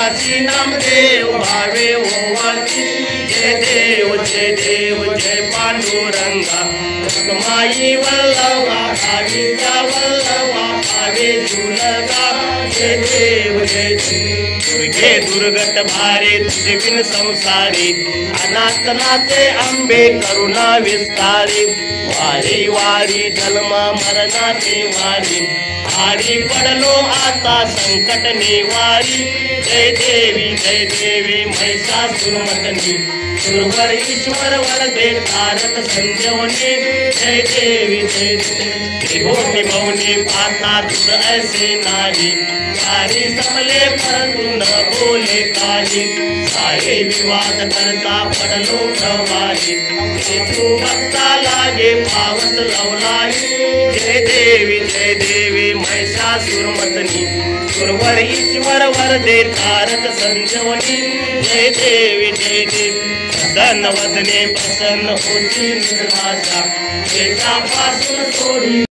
नामदेव भावे ओवाळती जय देव जय देव जय पांडुरंगा माई वल्लभा भावीच्या वल्लभा भावे झुलगा जय देव जय देव दुर्गे दुर्गत भारे तुझे बिन संसारी अनाथ नाथे अंबे करुणा विस्तारी वारी वारी जन्म मरणाची वारी आरी पडलो आता संकट निवारी जय देवी महिषासुरमर्दिनी सुरवर ईश्वर वरदे तारक संजीवनी जय देवी त्रिभुवनी भवनी पाता तुझ ऐसे नाही सारी समले परंतु न बोले काही सारे विवाद करता पडलो प्रवाही तू भक्ता लागे पावस लवलाही जय देवी महिषासुरमर्दिनी सुरवर ईश्वर वरदे तारक संजीवनी जय देवी प्रसन्न वदने प्रसन्न होती निर्वासा पासून सोडी